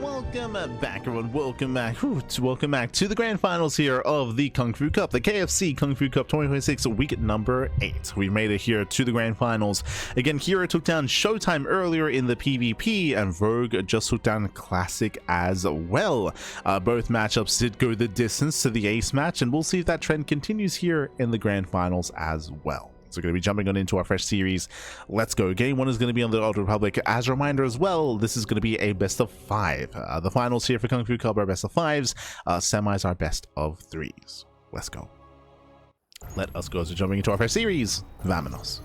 Welcome back, everyone. Welcome back to the grand finals here of the KungFu Cup, the KFC KungFu Cup 2026 week number 8. We made it here to the grand finals. Again, herO took down Showtime earlier in the PvP, and Rogue just took down Classic as well. Both matchups did go the distance to the ace match, and we'll see if that trend continues here in the grand finals as well. So we're going to be jumping on into our fresh series. Let's go. Game 1 is going to be on the Old Republic. As a reminder as well, this is going to be a best of 5. The finals here for KungFu Cup are best of 5s. Semis are best of 3s. Let's go. Let us go. So jumping into our fresh series. Vamonos.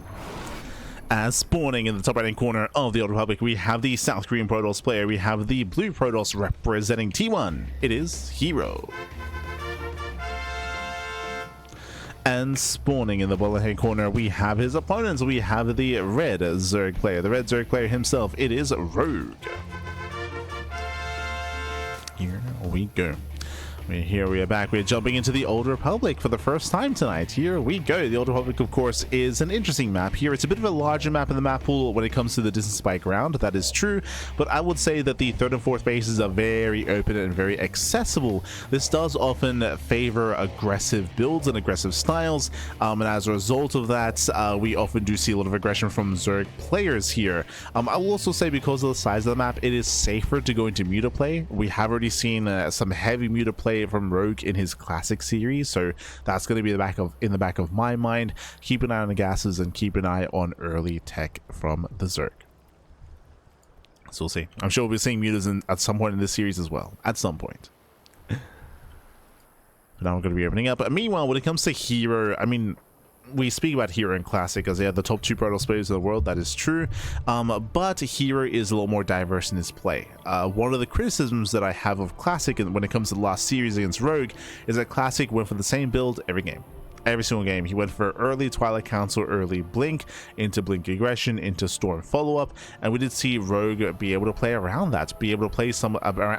As spawning in the top right hand corner of the Old Republic, we have the South Korean Protoss player. We have the Blue Protoss representing T1. It is herO. And spawning in the bottom hand corner, we have his opponents. We have the red Zerg player. The red Zerg player himself, it is Rogue. Here we go. Here we are back. We're jumping into the Old Republic for the first time tonight. Here we go. The Old Republic, of course, is an interesting map here. It's a bit of a larger map in the map pool when it comes to the distance by ground. That is true. But I would say that the 3rd and 4th bases are very open and very accessible. This does often favor aggressive builds and aggressive styles. And as a result of that, we often do see a lot of aggression from Zerg players here. I will also say because of the size of the map, it is safer to go into muta play. We have already seen some heavy muta play from Rogue in his classic series, so that's going to be in the back of my mind. Keep an eye on the gases and keep an eye on early tech from the Zerg. So we'll see. I'm sure we'll be seeing mutas at some point in this series as well. At some point. But now we're going to be opening up. Meanwhile, when it comes to herO, I mean, we speak about herO in Classic as they are the top 2 Protoss players in the world. That is true. But herO is a little more diverse in his play. One of the criticisms that I have of Classic when it comes to the last series against Rogue is that Classic went for the same build every game. Every single game. He went for early Twilight Council, early Blink, into Blink Aggression, into Storm Follow-Up, and we did see Rogue be able to play around that, be able to play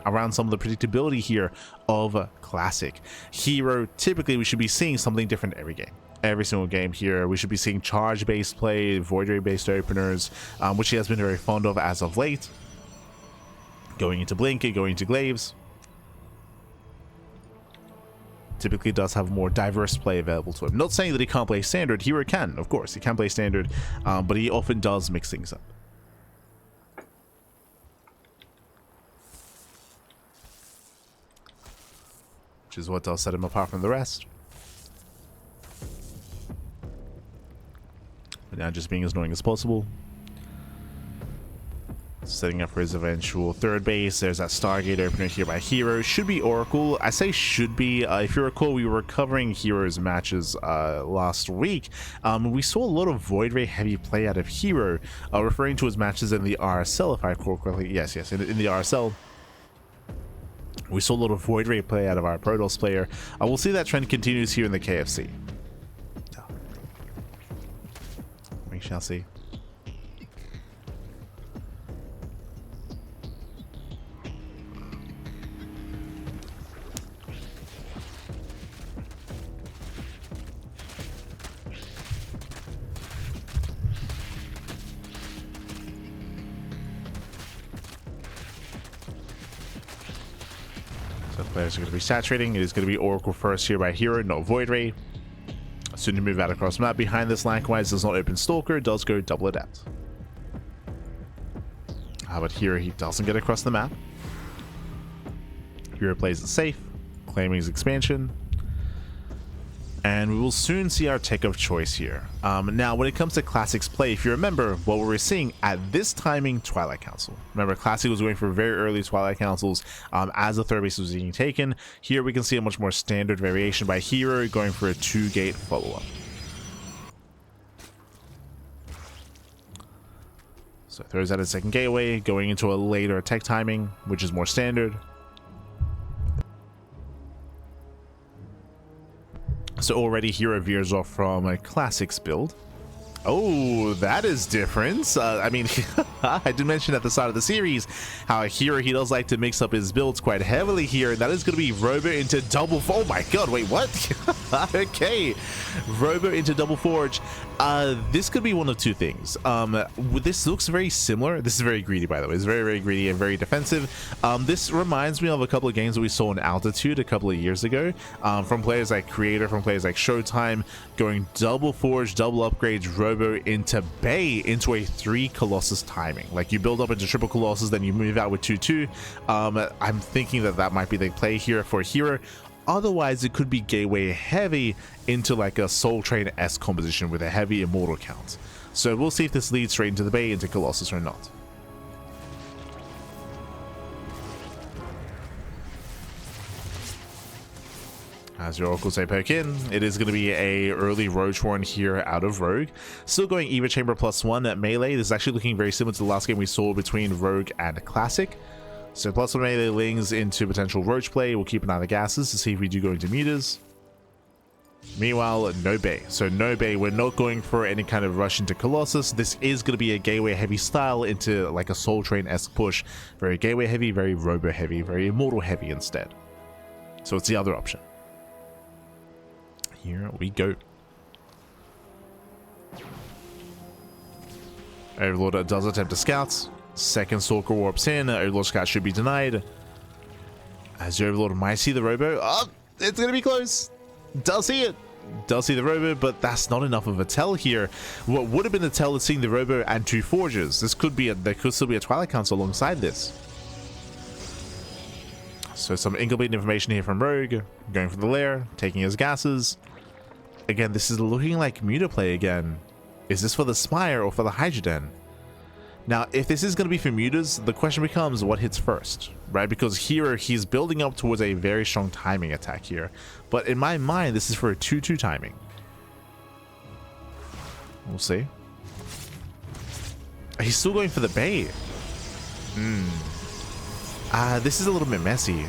around some of the predictability here of Classic. herO, typically we should be seeing something different every game. Every single game here, we should be seeing charge-based play, void ray-based openers, which he has been very fond of as of late. Going into Blink, going into Glaives. Typically does have more diverse play available to him. Not saying that he can't play Standard. herO can, of course. He can play Standard, but he often does mix things up. Which is what does set him apart from the rest. But now just being as annoying as possible. Setting up for his eventual 3rd base. There's that Stargate opener here by herO. Should be Oracle. I say should be. If you recall, we were covering herO's matches last week. We saw a lot of Void Ray heavy play out of herO, referring to his matches in the RSL, if I recall correctly. Yes, in the RSL. We saw a lot of Void Ray play out of our Protoss player. We'll see that trend continues here in the KFC. We shall see. So players are going to be saturating. It is going to be Oracle first here by herO, not Void Ray. Soon to move out across map. Behind this, likewise, does not open Stalker, does go double Adept. How about herO? He doesn't get across the map. herO plays it safe, claiming his expansion. And we will soon see our tech of choice here. Now, when it comes to Classic's play, if you remember, what we were seeing at this timing, Twilight Council. Remember, Classic was going for very early Twilight Councils as the 3rd base was being taken. Here we can see a much more standard variation by herO going for a 2-gate follow-up. So throws out a 2nd gateway, going into a later tech timing, which is more standard. So already herO veers off from a Classics build. Oh, that is different. I mean, I did mention at the start of the series how here he does like to mix up his builds quite heavily here. That is going to be Robo into double. Oh my god, wait, what? Okay, Robo into double forge. This could be one of two things. This looks very similar. This is very greedy, by the way. It's very, very greedy and very defensive. This reminds me of a couple of games that we saw in Altitude a couple of years ago, from players like Creator, from players like Showtime, going double forge, double upgrades, Robo into Bay into a 3 Colossus timing. Like you build up into triple Colossus, then you move out with 2-2. I'm thinking that that might be the play here for herO. Otherwise, it could be gateway heavy into like a Soul Train S composition with a heavy immortal count. So we'll see if this leads straight into the Bay into Colossus or not. As your Oracles say poke in, it is going to be a early Roach Horn here out of Rogue. Still going Eva Chamber +1 at melee. This is actually looking very similar to the last game we saw between Rogue and Classic. So +1 melee lings into potential Roach play. We'll keep an eye on the gases to see if we do go into mutas. Meanwhile, no Bay. So no Bay. We're not going for any kind of rush into Colossus. This is going to be a gateway heavy style into like a Soul Train-esque push. Very gateway heavy, very Robo heavy, very immortal heavy instead. So it's the other option. Here we go. Overlord does attempt to scout. Second Stalker warps in. Overlord scout should be denied. As your Overlord might see the Robo. Oh, it's going to be close. Does see it. Does see the Robo, but that's not enough of a tell here. What would have been the tell is seeing the Robo and 2 Forges. This could be there could still be a Twilight Council alongside this. So some incomplete information here from Rogue. Going for the lair, taking his gases. Again, this is looking like Muta play again. Is this for the Spire or for the Hydroden? Now, if this is going to be for mutas, the question becomes what hits first, right? Because here he's building up towards a very strong timing attack here. But in my mind, this is for a 2-2 timing. We'll see. He's still going for the Bay. This is a little bit messy.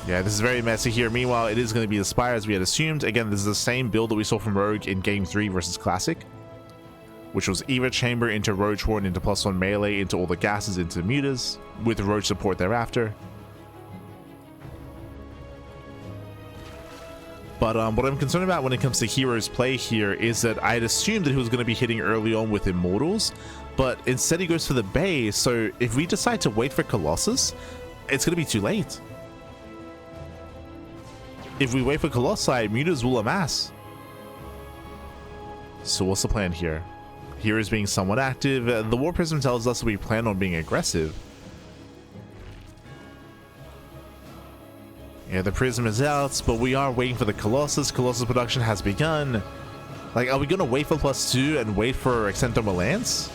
Yeah, this is very messy here. Meanwhile, it is going to be the Spire as we had assumed. Again, this is the same build that we saw from Rogue in Game 3 versus Classic, which was Eva Chamber into Roach Horn into +1 melee into all the gases into mutas with Roach support thereafter. But what I'm concerned about when it comes to herO's play here is that I had assumed that he was going to be hitting early on with Immortals, but instead he goes for the Bay. So if we decide to wait for Colossus, it's going to be too late. If we wait for Colossi, mutas will amass. So what's the plan here? Here is being somewhat active. The War Prism tells us that we plan on being aggressive. Yeah, the Prism is out, but we are waiting for the Colossus. Colossus production has begun. Like, are we going to wait for +2 and wait for Extendoma Lance?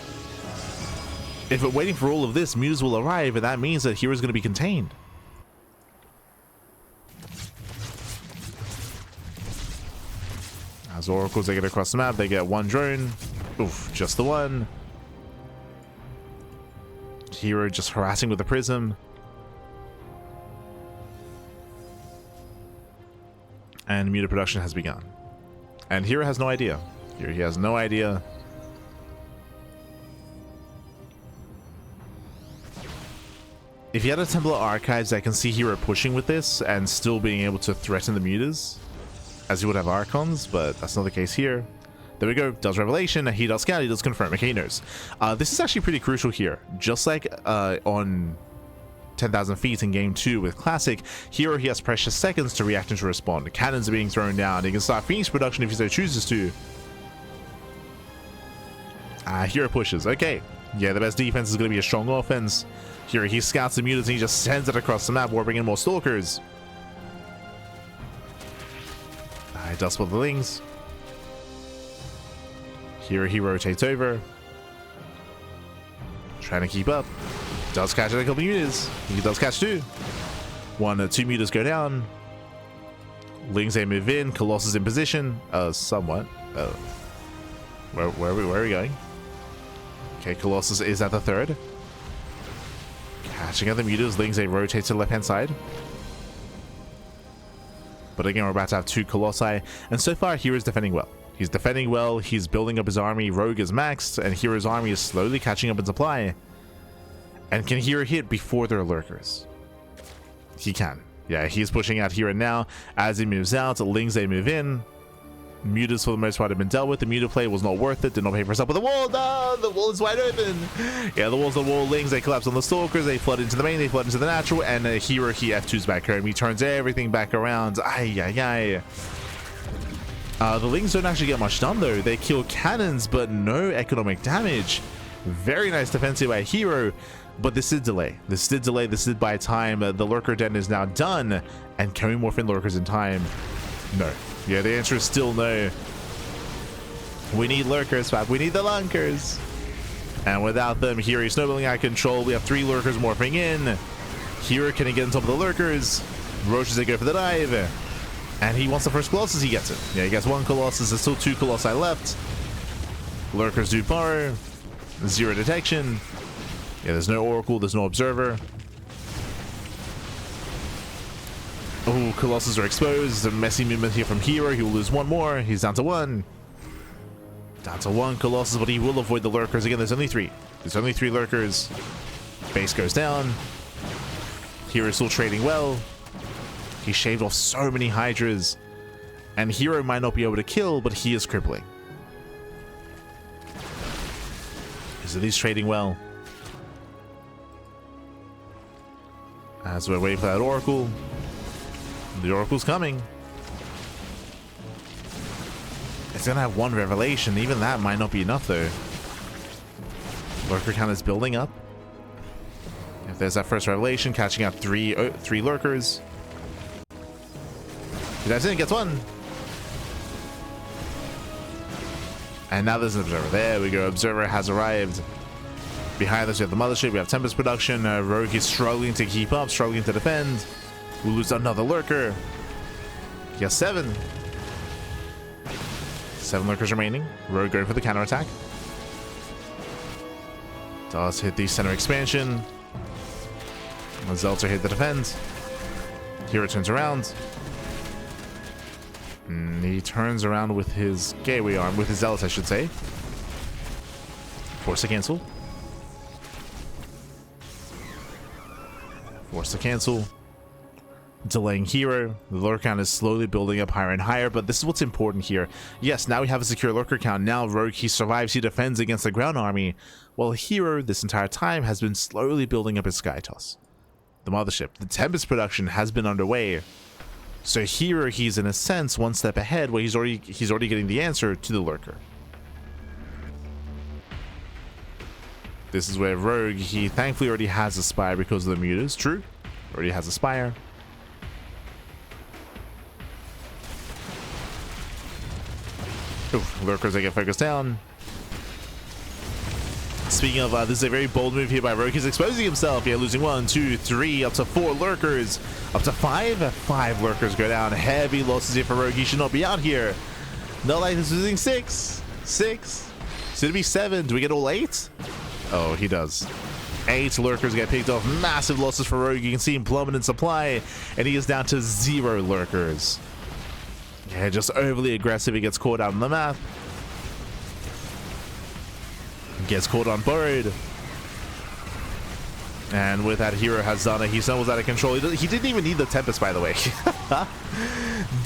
If we're waiting for all of this, mutas will arrive, and that means that here is going to be contained. As Oracles, they get across the map, they get 1 drone. Oof, just the 1. herO just harassing with the Prism. And muta production has begun. And herO has no idea. Here he has no idea. If you had a Temple of Archives, I can see herO pushing with this and still being able to threaten the mutas, as he would have Archons, but that's not the case here. There we go. Does Revelation. He does Scout. He does Confirm. Okay, he knows. This is actually pretty crucial here. Just like on 10,000 feet in Game 2 with Classic, herO, he has precious seconds to react and to respond. Cannons are being thrown down. He can start Phoenix production if he so chooses to. herO pushes. Okay. Yeah, the best defense is going to be a strong offense. herO, he scouts the mutas and he just sends it across the map, warping in more Stalkers. He does for the Lings. Here he rotates over. Trying to keep up. Does catch a couple mutas. He does catch 2. 1 or 2 mutas go down. Lings they move in. Colossus in position. Somewhat. Where are we going? Okay, Colossus is at the 3rd. Catching other mutas. Lings they rotate to the left hand side. But again, we're about to have 2 Colossi, and so far, herO is defending well. He's defending well, he's building up his army, rogue is maxed, and hero's army is slowly catching up in supply. And can hero hit before there are lurkers? He can. Yeah, he's pushing out here and now. As he moves out, Lings, they move in. Mutas for the most part have been dealt with. The muta play was not worth it, did not pay for itself. But the wall, no, the wall is wide open. Yeah, the wall's the wall. Lings, they collapse on the stalkers, they flood into the main, they flood into the natural, and hero, he F2s back home. He turns everything back around. Ay. The Lings don't actually get much done though. They kill cannons, but no economic damage. Very nice defensive by hero. But this did delay. This did buy time. The lurker den is now done. And can we morph in lurkers in time? No. Yeah, the answer is still no. We need lurkers, Fab. We need the lunkers. And without them, Hero is snowballing out of control. We have 3 lurkers morphing in. Hero can get on top of the lurkers. Roaches, they go for the dive. And he wants the first Colossus, he gets it. Yeah, he gets 1 Colossus. There's still 2 Colossi left. Lurkers do borrow. 0 detection. Yeah, there's no Oracle, there's no Observer. Oh, Colossus are exposed. A messy movement here from Hero. He will lose 1 more. He's down to 1. Down to 1 Colossus, but he will avoid the lurkers. Again, there's only 3. There's only 3 lurkers. Base goes down. Hero still trading well. He shaved off so many Hydras. And Hero might not be able to kill, but he is crippling. So he's trading well. As we're waiting for that Oracle. The Oracle's coming. It's gonna have 1 revelation. Even that might not be enough though. Lurker count is building up. If there's that first revelation, catching out 3 lurkers. He dives in, gets 1. And now there's an Observer. There we go. Observer has arrived. Behind us, we have the Mothership. We have Tempest production. Rogue is struggling to keep up, struggling to defend. We lose another lurker. He has 7. 7 lurkers remaining. Rogue going for the counterattack. Does hit the center expansion. Zelter hit the defense. Hero turns around. He turns around with his gateway arm, with his zealot, I should say. Force to cancel. Force to cancel. Delaying Hero. The lurker count is slowly building up higher and higher, but this is what's important here. Yes, now we have a secure lurker count. Now Rogue, he survives, he defends against the ground army, while Hero, this entire time, has been slowly building up his Sky Toss. The Mothership. The Tempest production has been underway. So Hero, he's in a sense 1 step ahead, where he's already getting the answer to the lurker. This is where Rogue, he thankfully already has a Spire because of the mutas. True, already has a Spire. Oof, lurkers, they get focused down. Speaking of, this is a very bold move here by Rogue. He's exposing himself. Yeah, losing 1, 2, 3, up to 4 lurkers. Up to 5. 5 lurkers go down. Heavy losses here for Rogue. He should not be out here. Not like he's losing 6. 6. Should it be 7? Do we get all 8? Oh, he does. 8 lurkers get picked off. Massive losses for Rogue. You can see him plummet in supply. And he is down to 0 lurkers. Yeah, just overly aggressive. He gets caught out on the map. Gets caught on borrowed. And with that, Hero has done it. He stumbles out of control. He didn't even need the Tempest, by the way.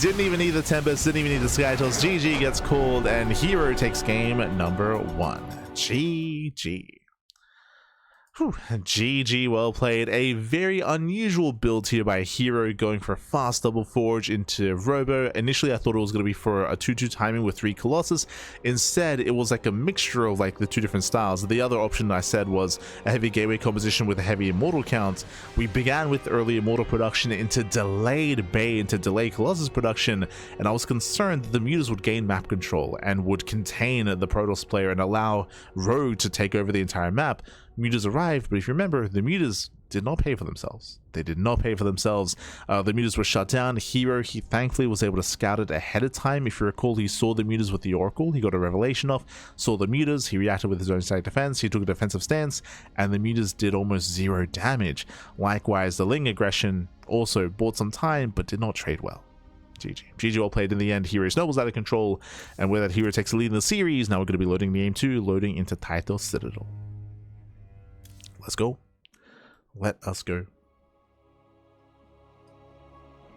Didn't even need the Tempest. Didn't even need the Sky Toss. GG gets called, and Hero takes game number 1. GG. Whew. GG, well played. A very unusual build here by Hero, going for a fast double forge into Robo. Initially, I thought it was going to be for a 2-2 timing with 3 Colossus. Instead, it was like a mixture of like the 2 different styles. The other option I said was a heavy gateway composition with a heavy Immortal count. We began with early Immortal production into delayed Bay, into delayed Colossus production, and I was concerned that the mutas would gain map control and would contain the Protoss player and allow Rogue to take over the entire map. Mutas arrived, but if you remember, the mutas did not pay for themselves. They did not pay for themselves. The mutas were shut down. Hero, he thankfully was able to scout it ahead of time. If you recall, he saw the mutas with the Oracle. He got a revelation off, saw the mutas. He reacted with his own side defense. He took a defensive stance, and the mutas did almost 0 damage. Likewise, the Ling aggression also bought some time, but did not trade well. GG well played in the end. Hero snowballs out of control, and where that hero takes the lead in the series, now we're going to be loading the game 2, loading into Title Citadel. Let's go. Let us go.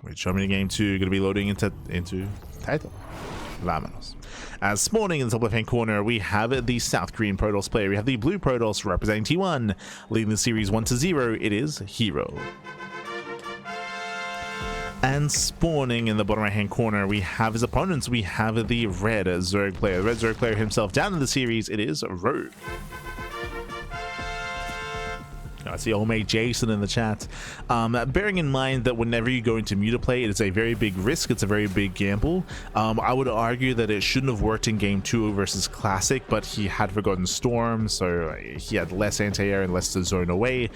We're jumping to game 2, going to be loading into Title. Vámonos. As spawning in the top left-hand corner, we have the South Korean Protoss player. We have the blue Protoss representing T1, leading the series 1-0. It is herO. And spawning in the bottom right-hand corner, we have his opponents. We have the red Zerg player. The red Zerg player himself down in the series. It is herO. I see old mate Jason in the chat. Bearing in mind that whenever you go into Mutaplay, it is a very big risk. It's a very big gamble. I would argue that it shouldn't have worked in Game 2 versus Classic, but he had Forgotten Storm, so he had less anti-air and less to zone away.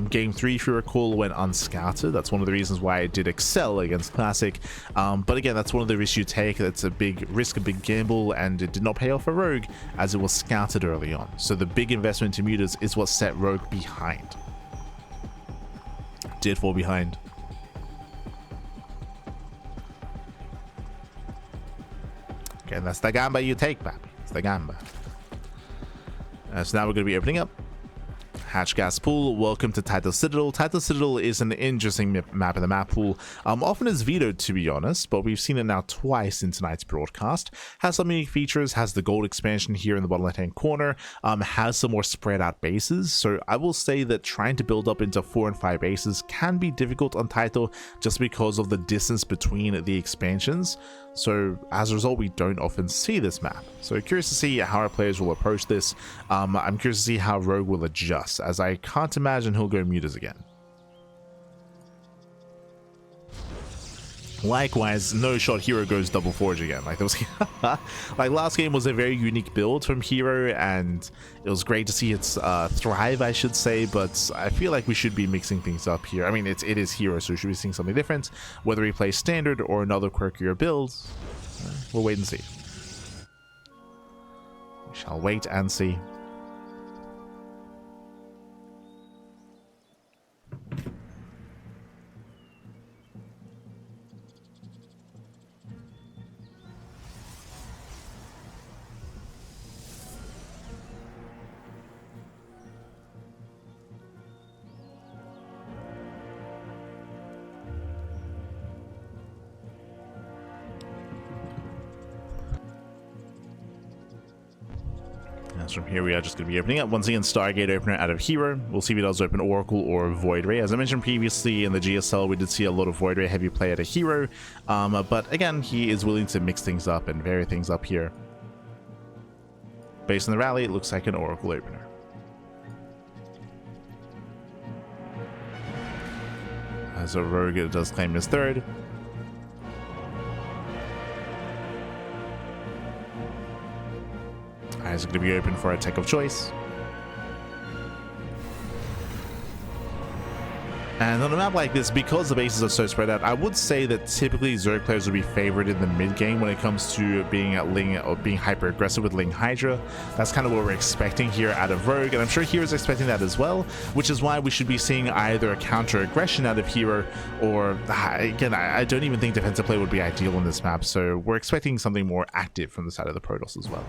Game 3, if you recall, went unscouted. That's one of the reasons why it did excel against Classic. But again, that's one of the risks you take. That's a big risk, a big gamble, and it did not pay off for Rogue as it was scouted early on. So the big investment into Mutas is what set Rogue behind. Did fall behind. Okay, that's the gamba you take, papi. It's the gamba. So now we're going to be opening up Hatch Gas Pool. Welcome to Title Citadel. Title Citadel is an interesting map in the map pool. Often is vetoed, to be honest, but we've seen it now twice in tonight's broadcast. Has some unique features, has the gold expansion here in the bottom left hand corner, has some more spread out bases. So I will say that trying to build up into 4 and 5 bases can be difficult on Title just because of the distance between the expansions. So as a result, we don't often see this map. So curious to see how our players will approach this. I'm curious to see how Rogue will adjust, as I can't imagine he'll go mutas again. Likewise, no shot herO goes double forge again. Like there was like last game was a very unique build from herO, and it was great to see its thrive, I should say, but I feel like we should be mixing things up here. I mean, it is herO, so we should be seeing something different. Whether he plays standard or another quirkier build, we'll wait and see. We shall wait and see. From here we are just going to be opening up once again Stargate opener out of herO. We'll see if he does open Oracle or Void Ray. As I mentioned previously in the GSL, we did see a lot of Void Ray heavy play out of herO, but again he is willing to mix things up and vary things up here. Based on the rally, it looks like an Oracle opener. As a Rogue, it does claim his third. Eyes are going to be open for a tech of choice. And on a map like this, because the bases are so spread out, I would say that typically Zerg players would be favored in the mid game when it comes to being at Ling or being hyper aggressive with Ling Hydra. That's kind of what we're expecting here out of Rogue, and I'm sure hero's expecting that as well, which is why we should be seeing either a counter aggression out of herO, or again, I don't even think defensive play would be ideal on this map, so we're expecting something more active from the side of the Protoss as well.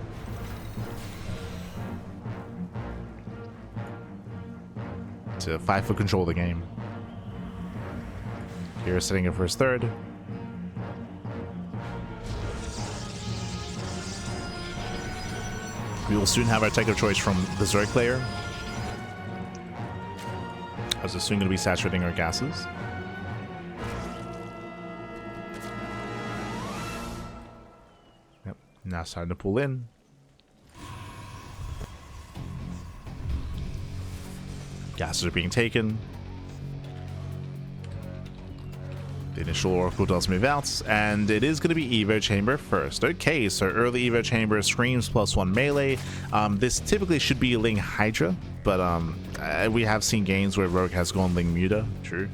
To fight for control of the game. Here setting it for his third. We will soon have our tech of choice from the Zerg player, as we're soon going to be saturating our gases. Yep, now it's time to pull in. Gases are being taken. The initial Oracle does move out, and it is going to be Evo Chamber first. Okay, so early Evo Chamber screams +1 melee. This typically should be Ling Hydra, but we have seen games where Rogue has gone Ling Muta. True.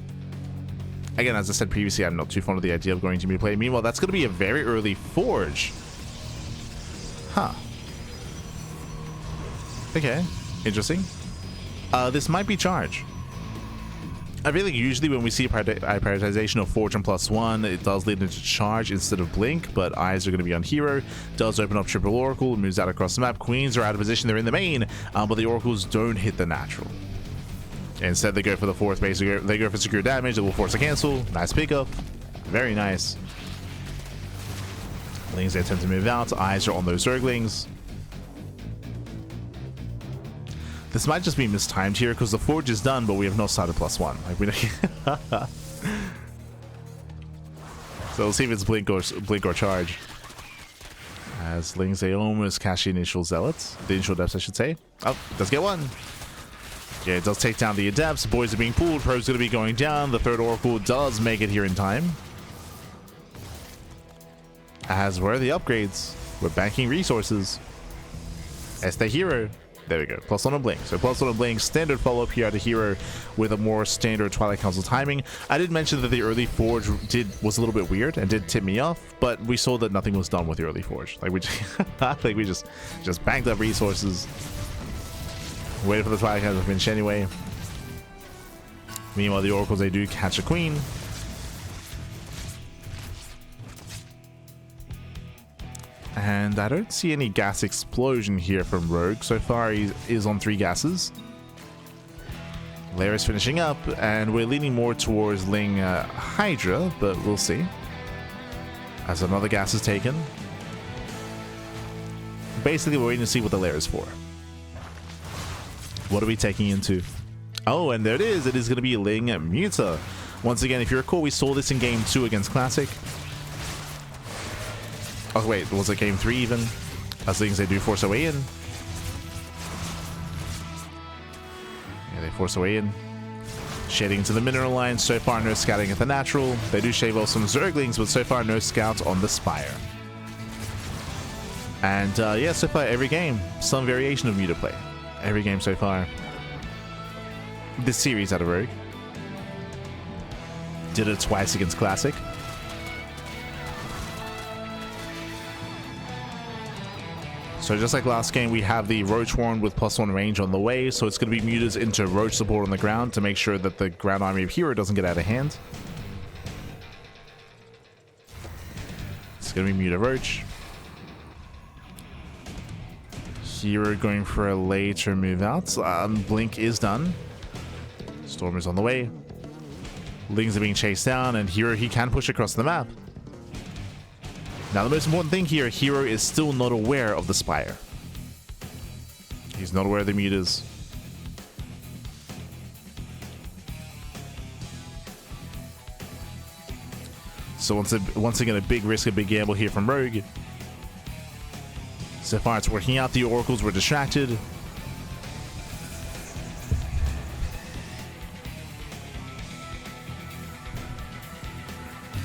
Again, as I said previously, I'm not too fond of the idea of going to Muta play. Meanwhile, that's going to be a very early Forge. Huh. Okay, interesting. This might be charge. I feel like usually when we see a prioritization of Forge and +1, it does lead into charge instead of blink, but eyes are going to be on herO. Does open up triple oracle, moves out across the map. Queens are out of position, they're in the main, but the oracles don't hit the natural. Instead, they go for the fourth base. They go for secure damage. It will force a cancel. Nice pickup. Very nice. Lings, they attempt to move out. Eyes are on those Zerglings. This might just be mistimed here because the Forge is done, but we have not started +1. Like we don't. So we'll see if it's blink or charge. As Lings, they almost cash the initial zealots. The initial depths, I should say. Oh, does get one. Yeah, it does take down the adepts. Boys are being pulled. Pro's going to be going down. The third oracle does make it here in time. As where are the upgrades? We're banking resources. Este herO. There we go. +1 on blink. So +1 on blink. Standard follow-up here at a herO with a more standard Twilight Council timing. I did mention that the early Forge was a little bit weird and did tip me off, but we saw that nothing was done with the early Forge. Like we just banked up resources. Waited for the Twilight Council to finish anyway. Meanwhile, the oracles, they do catch a queen. And I don't see any gas explosion here from Rogue. So far, he is on 3 gases. Lair is finishing up, and we're leaning more towards Ling Hydra, but we'll see. As another gas is taken. Basically, we're waiting to see what the Lair is for. What are we taking into? Oh, and there it is. It is going to be Ling Muta. Once again, if you recall, we saw this in Game 2 against Classic. Oh wait, was it Game 3 even? As Lings, they do force their way in. Yeah, they force their way in. Shading into the mineral line. So far, no scouting at the natural. They do shave off some Zerglings, but so far, no scouts on the Spire. And yeah, so far, every game, some variation of Muta play. Every game so far. This series out of Rogue. Did it twice against Classic. So just like last game, we have the Roach Warren with +1 range on the way. So it's going to be mutas into Roach support on the ground to make sure that the ground army of herO doesn't get out of hand. It's going to be muta Roach. herO going for a later move out. Blink is done. Storm is on the way. Lings are being chased down, and herO, he can push across the map. Now, the most important thing here, herO is still not aware of the Spire. He's not aware of the mutas. So once again, a big risk, a big gamble here from Rogue. So far, it's working out. The oracles were distracted.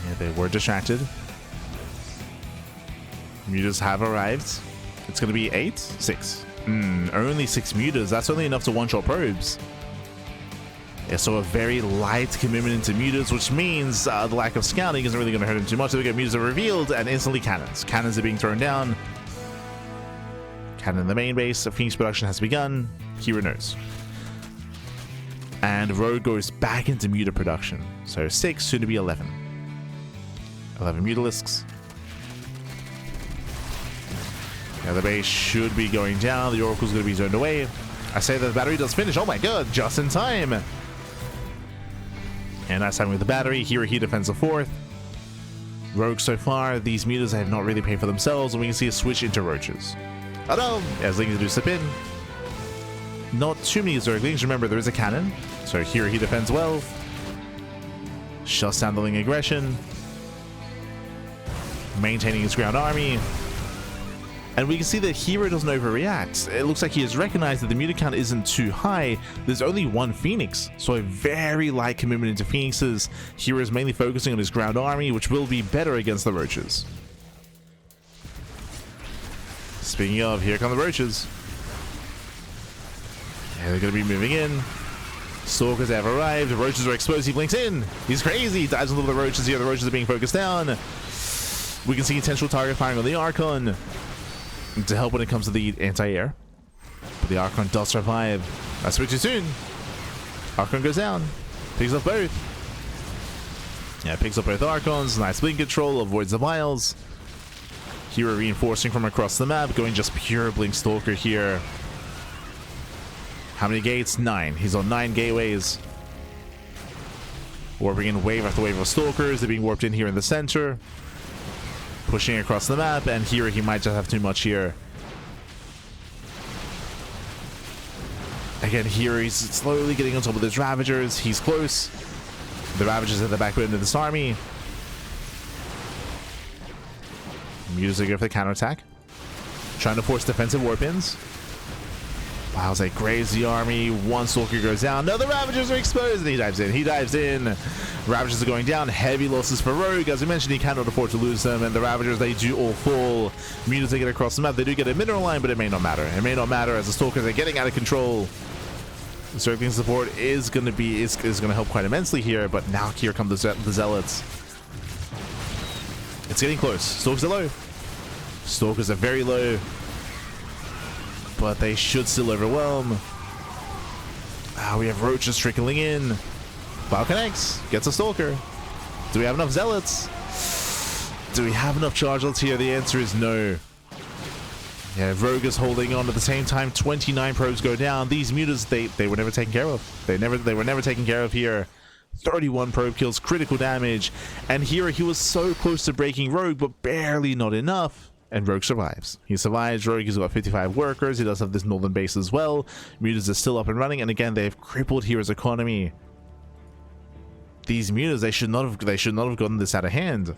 Yeah, they were distracted. Mutas have arrived. It's going to be 8? 6. Only 6 mutas. That's only enough to one-shot probes. Yeah, so a very light commitment into mutas, which means the lack of scouting isn't really going to hurt him too much. So we get mutas are revealed, and instantly cannons. Cannons are being thrown down. Cannon in the main base. Phoenix production has begun. herO knows. And Rogue goes back into muta production. So 6, soon to be 11. 11 mutalisks. Yeah, the base should be going down. The oracle's going to be zoned away. I say that the battery does finish. Oh my god, just in time. And nice timing with the battery. herO, he defends the 4th. Rogue so far, these mutas have not really paid for themselves, and we can see a switch into Roaches. Oh no! As Lings do slip in. Not too many Zerglings. Remember, there is a cannon. So herO, he defends well. Shuts down the Ling aggression. Maintaining his ground army. And we can see that herO doesn't overreact. It looks like he has recognized that the muta count isn't too high. There's only 1 Phoenix, so a very light commitment into Phoenixes. herO is mainly focusing on his ground army, which will be better against the Roaches. Speaking of, here come the Roaches. Yeah, they're going to be moving in. Stalkers have arrived. The Roaches are exposed. He blinks in. He's crazy. He dives into the Roaches here. The Roaches are being focused down. We can see intentional target firing on the Archon to help when it comes to the anti-air. But the Archon does survive. That's way too soon. Archon goes down. Picks up both. Yeah, picks up both Archons. Nice blink control, avoids the vials. herO reinforcing from across the map, going just pure blink stalker here. How many gates? 9. He's on 9 gateways. Warping in wave after wave of stalkers. They're being warped in here in the center. Pushing across the map, and here he might just have too much here. Again, here he's slowly getting on top of those Ravagers. He's close. The Ravagers at the back end of this army. Music for the counterattack. Trying to force defensive warp-ins. Wow, they graze the army. One Stalker goes down. No, the Ravagers are exposed, and he dives in. He dives in. Ravagers are going down. Heavy losses for Rogue. As I mentioned, he cannot afford to lose them, and the Ravagers, they do all fall. Mutas, they get across the map. They do get a mineral line, but it may not matter. It may not matter as the Stalkers are getting out of control. The circling support is going to help quite immensely here, but now here come the Zealots. It's getting close. Stalkers are low. Stalkers are very low, but they should still overwhelm. We have Roaches trickling in. File connects, gets a Stalker. Do we have enough Zealots? Do we have enough Chargelets here? The answer is no. Yeah, Rogue is holding on at the same time. 29 probes go down. These Mutas, they were never taken care of. They were never taken care of here. 31 probe kills, critical damage, and here he was so close to breaking Rogue, but barely, not enough. And Rogue survives. He survives. Rogue has got 55 workers. He does have this northern base as well. Mutas are still up and running, and again, they've crippled hero's economy. These Mutas, they should not have gotten this out of hand.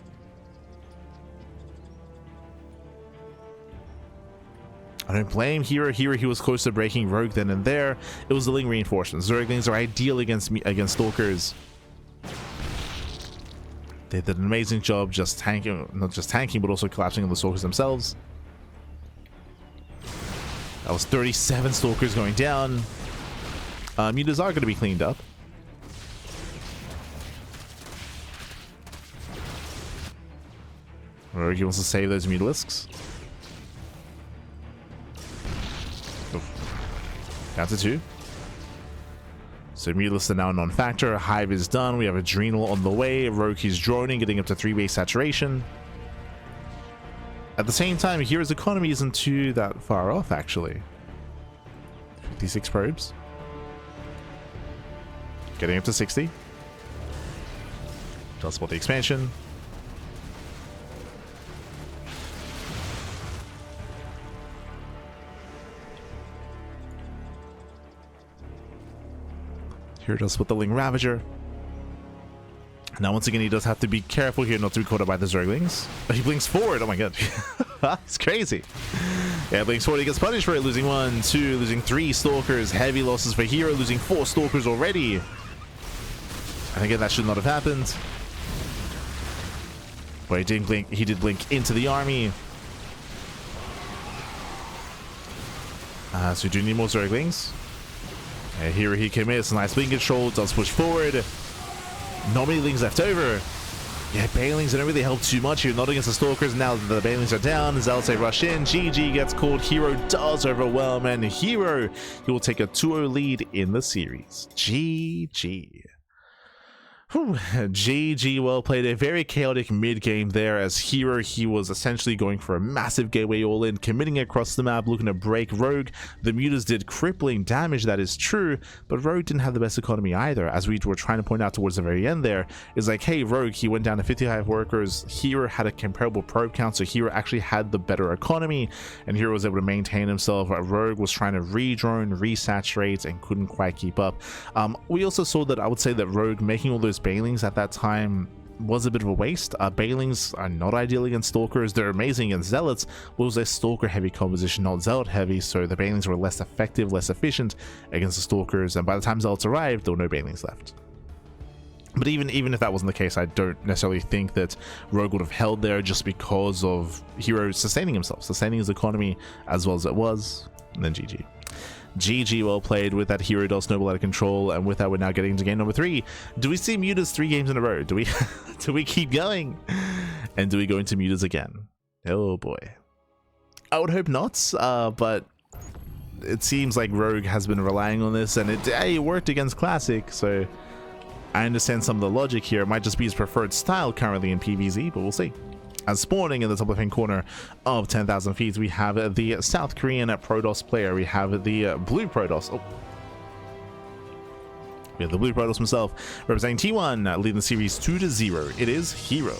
I don't blame herO. He was close to breaking Rogue then and there. It was the Ling reinforcements. Zerglings are ideal against Stalkers. They did an amazing job just tanking, not just tanking, but also collapsing on the Stalkers themselves. That was 37 Stalkers going down. Mutas are going to be cleaned up. Rogue wants to save those Mutalisks. Down to 2. So Mutalisks are now a non-factor. Hive is done. We have Adrenal on the way. Rogue is droning, getting up to 3 base saturation. At the same time, hero's economy isn't too that far off, actually. 56 probes. Getting up to 60. Tell us about the expansion. Here does with the Ling Ravager. Now once again he does have to be careful here not to be caught up by the Zerglings. But he blinks forward. Oh my god. It's crazy. Yeah, blinks forward. He gets punished for it. Losing 1, 2, losing 3 Stalkers. Heavy losses for herO, losing 4 Stalkers already. And again, that should not have happened. But he did blink into the army. So we do need more Zerglings. Here he commits, nice blink control, does push forward. Not many Lings left over. Yeah, Banelings don't really help too much here, not against the Stalkers. Now the Banelings are down, Zealots rush in, GG gets called, herO does overwhelm, and herO, he will take a 2-0 lead in the series. GG. Whew. GG, well played. A very chaotic mid-game there as herO, he was essentially going for a massive gateway all-in, committing across the map, looking to break Rogue. The Mutas did crippling damage, that is true, but Rogue didn't have the best economy either, as we were trying to point out towards the very end there. Is like, hey, Rogue, he went down to 55 workers, herO had a comparable probe count, so herO actually had the better economy, and herO was able to maintain himself. Rogue was trying to re-drone, resaturate, and couldn't quite keep up. We also saw that, I would say that Rogue making all those Banelings at that time was a bit of a waste. Banelings are not ideal against Stalkers. They're amazing against Zealots, but it was a Stalker heavy composition, not Zealot heavy, so the Banelings were less effective, less efficient against the Stalkers, and by the time Zealots arrived, there were no Banelings left. But even if that wasn't the case, I don't necessarily think that Rogue would have held there just because of herO sustaining himself, sustaining his economy as well as it was, and then GG. GG, well played. With that, herO does snowball out of control, and with that, we're now getting into game number 3. Do we see Mutas 3 games in a row? Do we keep going? And do we go into Mutas again? Oh boy. I would hope not, but it seems like Rogue has been relying on this, and it worked against Classic, so I understand some of the logic here. It might just be his preferred style currently in PvZ, but we'll see. And spawning in the top left-hand corner of 10,000 feet, we have the South Korean Protoss player. We have the blue Protoss. Oh. We have the blue Protoss himself, representing T1, leading the series 2-0. It is herO.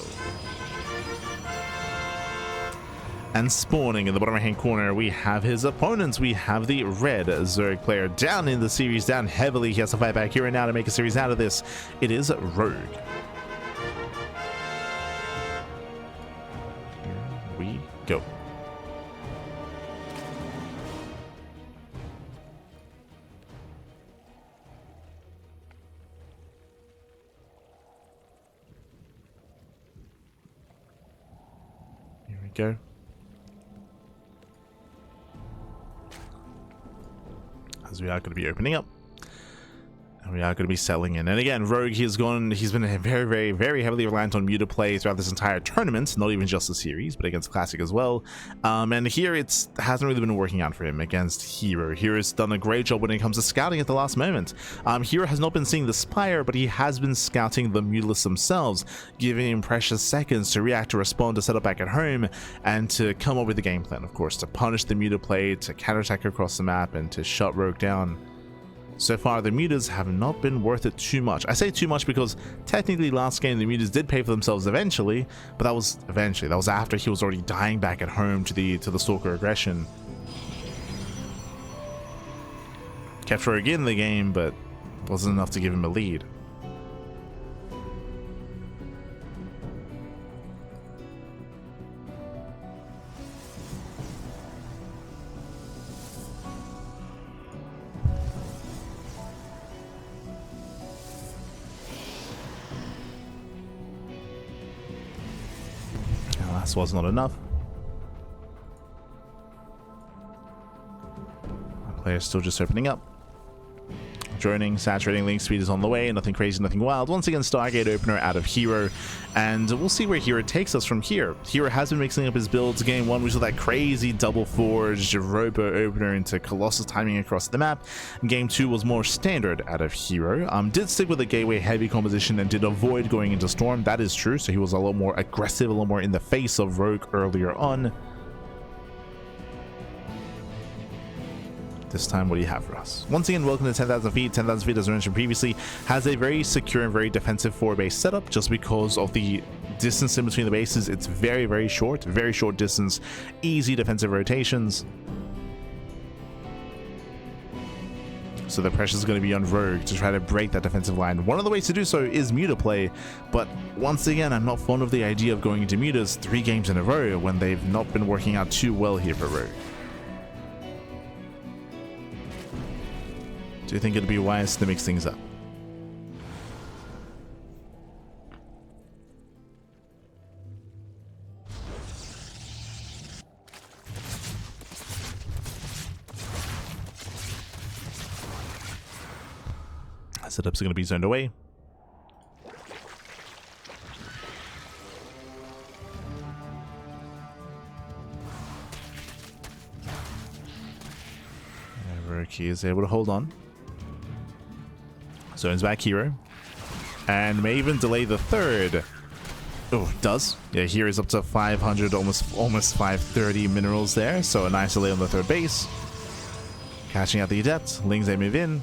And spawning in the bottom right-hand corner, we have his opponents. We have the red Zerg player down in the series, down heavily. He has to fight back here and now to make a series out of this. It is Rogue. We go. Here we go. As we are going to be opening up. And we are going to be selling in. And again, Rogue, he's been very heavily reliant on muta play throughout this entire tournament, not even just the series, but against Classic as well. And here it hasn't really been working out for him against herO. herO's done a great job when it comes to scouting at the last moment. herO has not been seeing the Spire, but he has been scouting the Mutalists themselves, giving him precious seconds to react, to respond, to set up back at home, and to come up with a game plan, of course, to punish the muta play, to counterattack across the map, and to shut Rogue down. So far, the mutas have not been worth it too much. I say too much because technically last game the mutas did pay for themselves eventually, but that was after he was already dying back at home to the Stalker aggression. Kept Rogue in the game, but wasn't enough to give him a lead. This was not enough. Our player's still just opening up. Droning, saturating, link speed is on the way. Nothing crazy, nothing wild. Once again, Stargate opener out of herO. And we'll see where herO takes us from here. herO has been mixing up his builds. Game 1, we saw that crazy double forged robo opener into Colossus timing across the map. Game 2 was more standard out of herO. Did stick with a gateway heavy composition and did avoid going into Storm. That is true. So he was a lot more aggressive, a lot more in the face of Rogue earlier on. This time, what do you have for us? Once again, welcome to 10,000 feet. 10,000 feet, as I mentioned previously, has a very secure and very defensive 4-base setup just because of the distance in between the bases. It's very short distance, easy defensive rotations. So the pressure is going to be on Rogue to try to break that defensive line. One of the ways to do so is muta play, but once again, I'm not fond of the idea of going into mutas 3 games in a row when they've not been working out too well here for Rogue. Do you think it'd be wise to mix things up? Setups are going to be zoned away. Roki is able to hold on. Zones back herO. And may even delay the third. Oh, it does. Yeah, here is up to 500, almost 530 minerals there. So a nice delay on the third base. Catching out the Adept. Lings, they move in.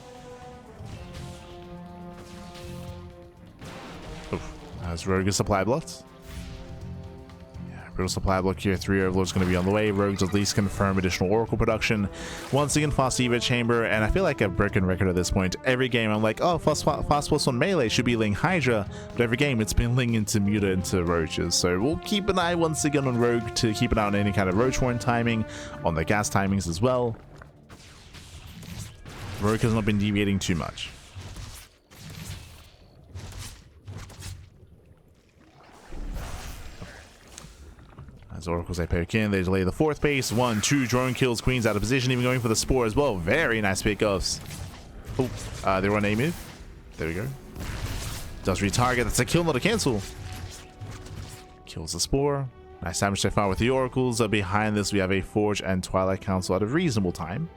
Oh, as Rogue is supply blocked. Brutal supply block here. 3 Overlords going to be on the way. Rogue to at least confirm additional Oracle production. Once again, fast Eva chamber, and I feel like a broken record at this point. Every game I'm like, oh, fast plus on melee should be Ling Hydra, but every game it's been Ling into Muta into Roaches. So we'll keep an eye once again on Rogue to keep an eye on any kind of Roach Horn timing, on the gas timings as well. Rogue has not been deviating too much. As Oracles they poke in, they delay the fourth base. 1, 2 drone kills, Queen's out of position, even going for the Spore as well. Very nice pickoffs. Oh, they run a move. There we go. Does retarget. That's a kill, not a cancel. Kills the Spore. Nice damage so far with the Oracles. Behind this, we have a Forge and Twilight Council at a reasonable time.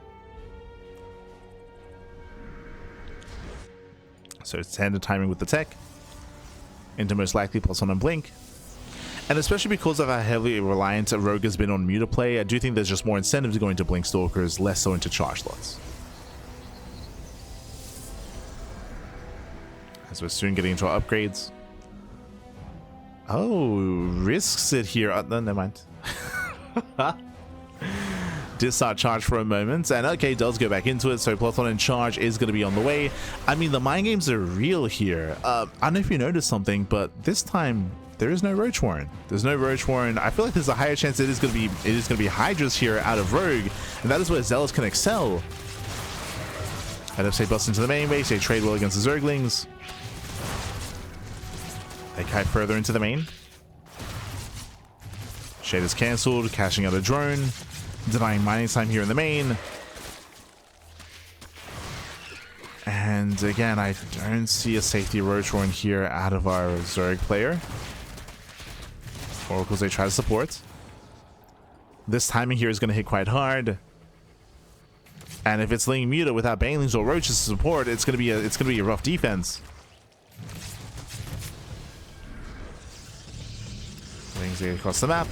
So standard timing with the tech. Into most likely +1 on blink. And especially because of how heavily reliant Rogue has been on meter play, I do think there's just more incentive to go into blink stalkers, less so into charge slots. As we're soon getting into our upgrades. Oh, risks it here. No, never mind. Did start charge for a moment, and okay, does go back into it, so +1 in charge is going to be on the way. I mean, the mind games are real here. I don't know if you noticed something, but this time there is no Roach Warren. There's no Roach Warren. I feel like there's a higher chance it is going to be Hydras here out of Rogue, and that is where Zealots can excel. And if they bust into the main base, they trade well against the Zerglings. They kite further into the main. Shade is cancelled, cashing out a drone. Denying mining time here in the main. And again, I don't see a safety Roach Warren here out of our Zerg player. Oracles they try to support. This timing here is going to hit quite hard. And if it's laying Muta without Banelings or Roaches to support, it's going to be a rough defense. Things across the map.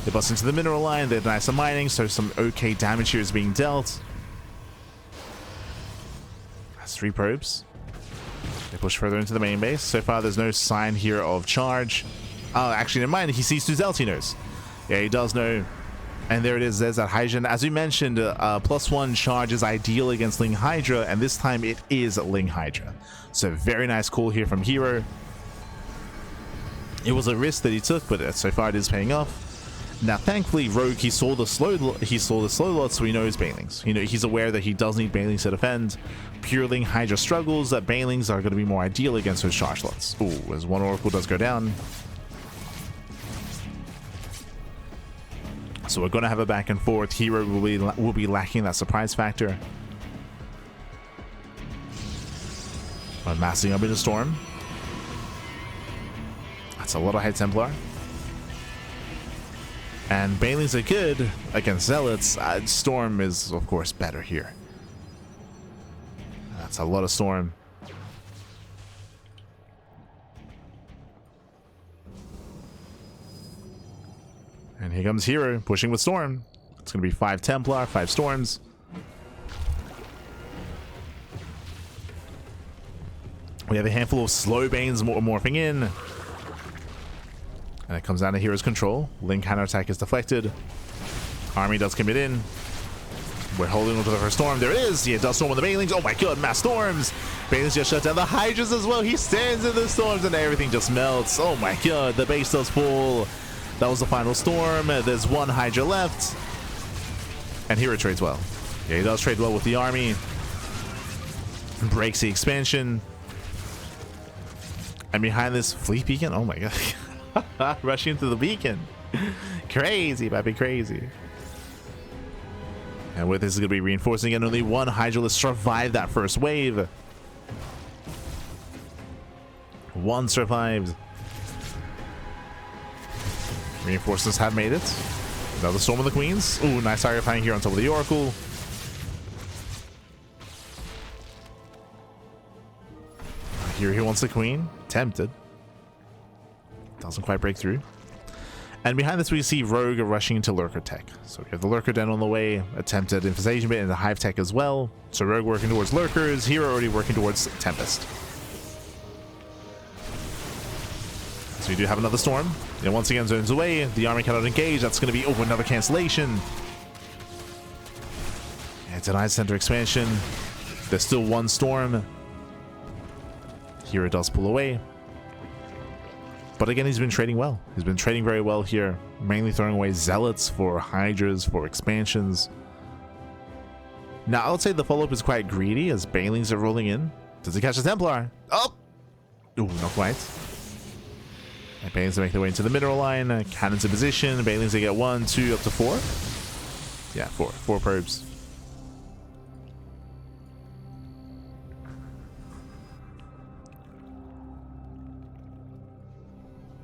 They bust into the mineral line, they deny some mining, so some okay damage here is being dealt. That's 3 probes. They push further into the main base. So far, there's no sign here of charge. Oh, actually, never mind. He sees 2 Zealots, he knows. Yeah, he does know. And there it is. There's that Hydra. As we mentioned, +1 charge is ideal against Ling Hydra, and this time it is Ling Hydra. So very nice call here from herO. It was a risk that he took, but so far it is paying off. Now, thankfully, Rogue, he saw the slow lot, so he knows Banelings. He's aware that he does need Banelings to defend. Pure Ling Hydra struggles, that Banelings are going to be more ideal against those charge lots. Ooh, as one Oracle does go down. So we're going to have a back and forth. herO will be lacking that surprise factor. By massing up into Storm. That's a lot of High Templar. And Banelings are good against Zealots. Storm is, of course, better here. That's a lot of Storm. And here comes herO pushing with Storm. It's going to be 5 Templar, 5 Storms. We have a handful of slow Banes morphing in. And it comes down to herO's control. Ling counterattack is deflected. Army does commit in. We're holding on to the first Storm. There it is. Yeah, it does Storm on the Banelings. Oh my god, mass Storms. Banelings just shut down the Hydras as well. He stands in the Storms and everything just melts. Oh my god, the base does fall. That was the final Storm. There's 1 Hydra left. And herO trades well. Yeah, he does trade well with the army. Breaks the expansion. And behind this Fleet Beacon. Oh my god. Rushing into the beacon. Crazy, baby, crazy. And with this is going to be reinforcing, and only 1 Hydralist survived that first wave. 1 survived. Reinforcements have made it. Another Storm of the Queens. Ooh, nice Fireflying here on top of the Oracle. Here he wants the Queen. Tempted. Doesn't quite break through. And behind this we see Rogue rushing into Lurker Tech. So we have the Lurker Den on the way, attempted Infestation Bit, and the Hive Tech as well. So Rogue working towards Lurkers, herO already working towards Tempest. So we do have another Storm. And once again zones away, the army cannot engage. That's going to be another cancellation. And denies center expansion. There's still 1 Storm. herO does pull away. But again, he's been trading well. He's been trading very well here, mainly throwing away Zealots for Hydras, for expansions. Now, I would say the follow-up is quite greedy as Banelings are rolling in. Does he catch the Templar? Oh! Ooh, not quite. And Banelings make their way into the mineral line. Cannons in position. Banelings, they get 1, 2, up to 4. Yeah, 4. 4 probes.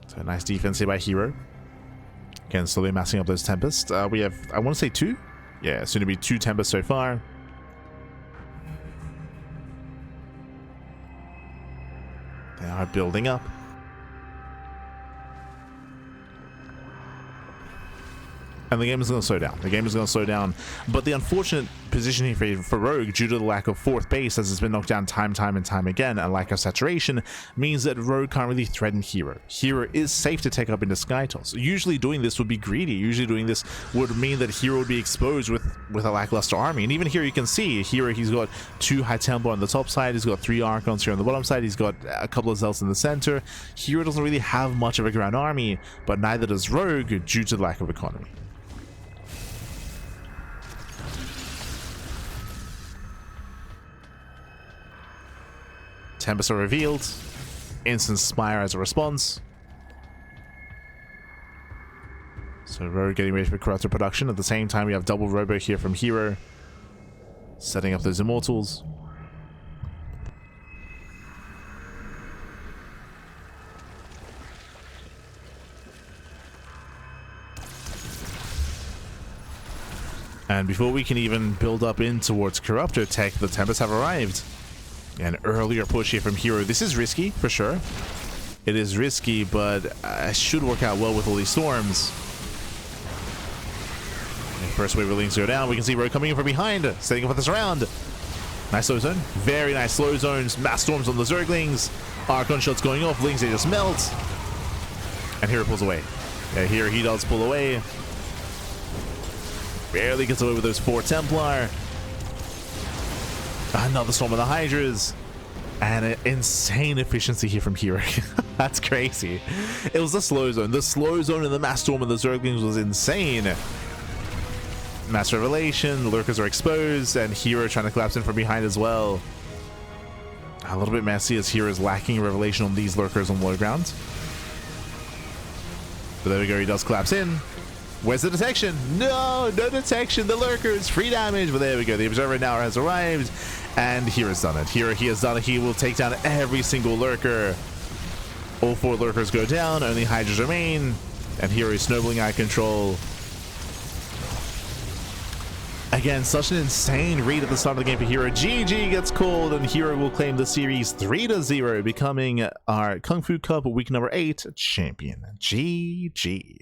So nice defense here by herO. Again, slowly massing up those Tempests. We have, I want to say 2. Yeah, soon to be 2 Tempests so far. They are building up. And the game is going to slow down. The game is going to slow down. But the unfortunate positioning for Rogue, due to the lack of fourth base, as it's been knocked down time and time again, and lack of saturation, means that Rogue can't really threaten herO. herO is safe to take up into SkyToss. Usually doing this would be greedy. Usually doing this would mean that herO would be exposed with a lackluster army. And even here you can see herO, he's got 2 High Templar on the top side. He's got 3 Archons here on the bottom side. He's got a couple of Zealots in the center. herO doesn't really have much of a ground army, but neither does Rogue due to the lack of economy. Tempest are revealed. Instant Spire as a response. So Rogue getting ready for Corruptor production. At the same time, we have double Robo here from herO, setting up those Immortals. And before we can even build up in towards Corruptor tech, the Tempests have arrived. An earlier push here from herO. This is risky, for sure. It is risky, but it should work out well with all these storms. And first wave of links go down. We can see Rogue coming in from behind, setting up with this round. Nice slow zone. Very nice slow zones. Mass storms on the Zerglings. Archon shots going off. Links, they just melt. And herO pulls away. Yeah, here he does pull away. Barely gets away with those 4 Templar. Another storm of the Hydras. And an insane efficiency here from herO. That's crazy. It was the slow zone. The slow zone and the mass storm of the Zerglings was insane. Mass revelation. The lurkers are exposed. And herO trying to collapse in from behind as well. A little bit messy as herO is lacking revelation on these lurkers on low ground. But there we go. He does collapse in. Where's the detection? No detection. The lurkers, free damage. But there we go. The observer now has arrived, and herO's done it. He has done it. He will take down every single lurker. All 4 lurkers go down. Only Hydras remain, and herO is snowballing out of control. Again, such an insane read at the start of the game for herO. GG gets called, and herO will claim the series 3-0, becoming our KungFu Cup week number 8 champion. GG.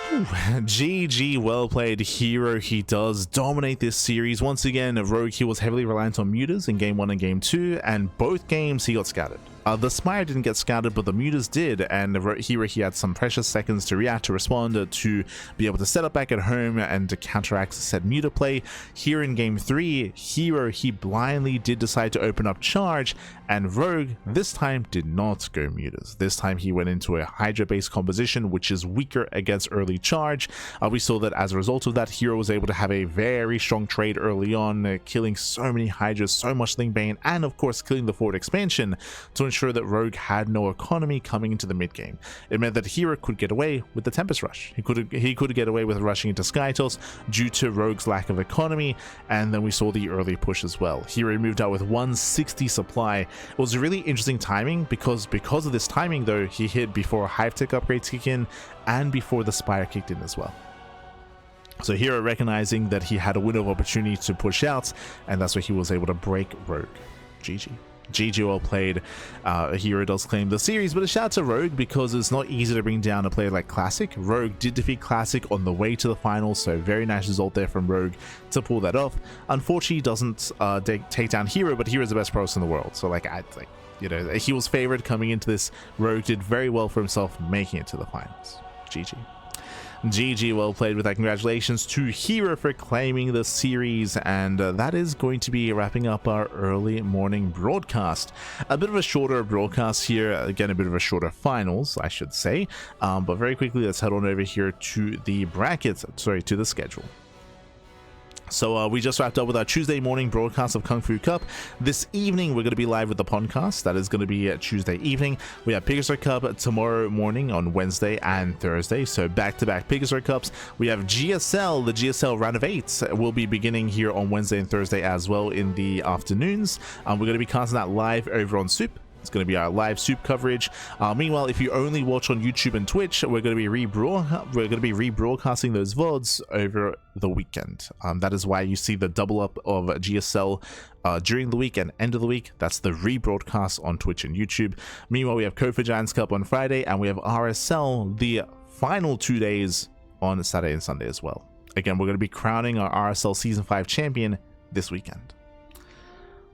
GG, well played herO. He does dominate this series. Once again, Rogue, he was heavily reliant on mutas in game 1 and game 2, and both games he got scouted. The Spire didn't get scouted, but the mutas did, and herO, he had some precious seconds to react, to respond, to be able to set up back at home and to counteract said muta play. Here in game 3, herO, he blindly did decide to open up charge, and Rogue this time did not go mutas. This time he went into a Hydra based composition, which is weaker against early charge. We saw that as a result of that, herO was able to have a very strong trade early on, killing so many Hydras, so much Lingbane, and of course killing the forward expansion to ensure that Rogue had no economy coming into the mid game. It meant that herO could get away with the Tempest Rush. He could get away with rushing into SkyToss due to Rogue's lack of economy, and then we saw the early push as well. herO moved out with 160 supply. It was really interesting timing because of this timing though, he hit before Hive Tech upgrades kick in and before the Spire kicked in as well. So herO recognizing that he had a window of opportunity to push out, and that's why he was able to break Rogue. GG. GG, well played. herO does claim the series, but a shout out to Rogue because it's not easy to bring down a player like Classic. Rogue did defeat Classic on the way to the finals, so very nice result there from Rogue to pull that off. Unfortunately, he doesn't take down herO, but herO's the best pro in the world, so you know, he was favored coming into this. Rogue did very well for himself, making it to the finals. GG. GG, well played with that. Congratulations to herO for claiming the series, and that is going to be wrapping up our early morning broadcast. A bit of a shorter broadcast here, again a bit of a shorter finals I should say, but very quickly let's head on over here to the brackets, sorry, to the schedule. So we just wrapped up with our Tuesday morning broadcast of KungFu Cup. This evening we're going to be live with the podcast. That is going to be Tuesday evening. We have PvZ Cup tomorrow morning on Wednesday and Thursday, so back-to-back PvZ Cups. We have GSL, the GSL round of 8 will be beginning here on Wednesday and Thursday as well in the afternoons. We're going to be casting that live over on Soup. It's going to be our live soup coverage. Meanwhile, if you only watch on YouTube and Twitch, we're going to be rebroadcasting those VODs over the weekend. That is why you see the double up of GSL during the week and end of the week. That's the rebroadcast on Twitch and YouTube. Meanwhile, we have KungFu Giants Cup on Friday, and we have RSL the final 2 days on Saturday and Sunday as well. Again, we're going to be crowning our RSL Season 5 champion this weekend.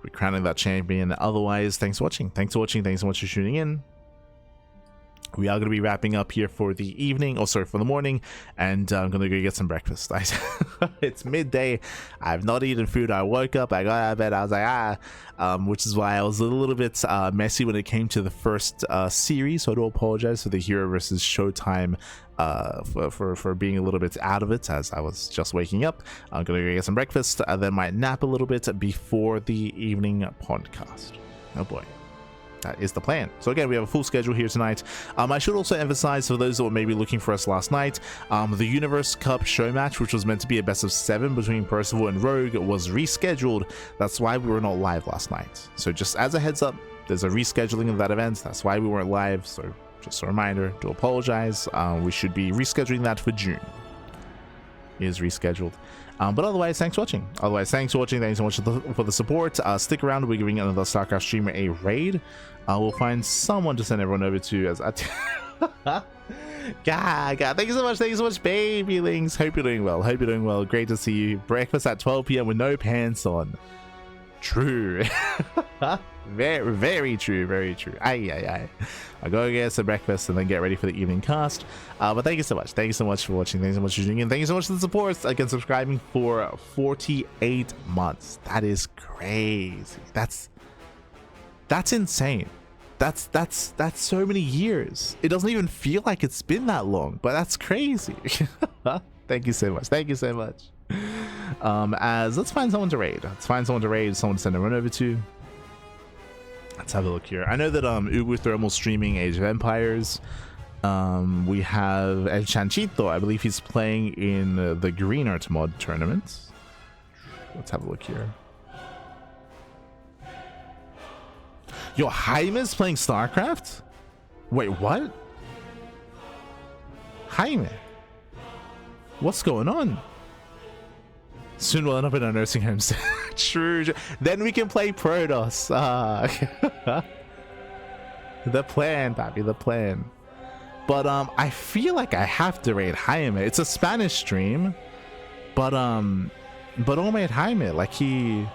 We're crowning that champion. Otherwise, thanks for watching. Thanks so much for tuning in. We are going to be wrapping up here for the evening, for the morning, and I'm going to go get some breakfast. It's midday. I've not eaten food. I woke up, I got out of bed, I was like, which is why I was a little bit messy when it came to the first series, so I do apologize for the herO versus Showtime for being a little bit out of it, as I was just waking up. I'm going to go get some breakfast, then might nap a little bit before the evening podcast. Oh boy. That is the plan. So again, we have a full schedule here tonight. I should also emphasize, for those that were maybe looking for us last night, the Universe Cup show match, which was meant to be a best of 7 between Percival and Rogue, was rescheduled. That's why we were not live last night. So just as a heads up, there's a rescheduling of that event. That's why we weren't live. So just a reminder to apologize. We should be rescheduling that for June. It is rescheduled. But otherwise, thanks for watching. Thanks so much for the support. Stick around. We're giving another StarCraft streamer a raid. We'll find someone to send everyone over to as God, thank you so much, babylings. Hope you're doing well. Great to see you. Breakfast at 12 p.m. with no pants on. True. very true. I go get some breakfast and then get ready for the evening cast. But thank you so much for watching. Thanks so much for tuning in. Thank you so much for the support. Again, subscribing for 48 months. That is crazy. That's insane. That's so many years. It doesn't even feel like it's been that long, but that's crazy. Thank you so much. As let's find someone to raid. Someone to send everyone over to. Let's have a look here. I know that Ubu Thermal streaming Age of Empires. We have El Chanchito. I believe he's playing in the Green Art mod tournament. Let's have a look here. Yo, Jaime's playing StarCraft? Wait, what? Jaime? What's going on? Soon we'll end up in a nursing home. True. Then we can play Protoss. The plan, Pappy, the plan. But I feel like I have to raid Jaime. It's a Spanish stream, but Omid Jaime, like he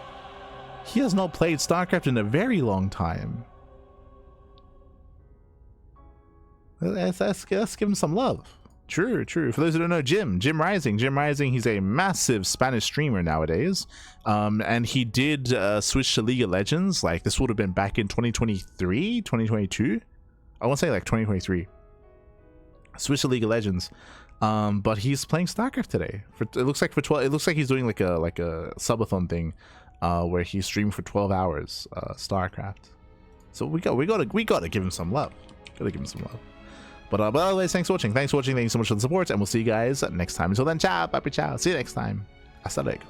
has not played StarCraft in a very long time. Let's give him some love. True. For those who don't know, Jim Rising, he's a massive Spanish streamer nowadays. And he did switch to League of Legends. Like, this would have been back in 2023, 2022. I want to say like 2023. Switch to League of Legends. But he's playing StarCraft today. It looks like he's doing like a subathon thing, where he streamed for 12 hours, StarCraft. So we gotta give him some love. But otherwise, thanks for watching. Thank you so much for the support, and we'll see you guys next time. Until then, ciao, papi, ciao. See you next time. Hasta luego.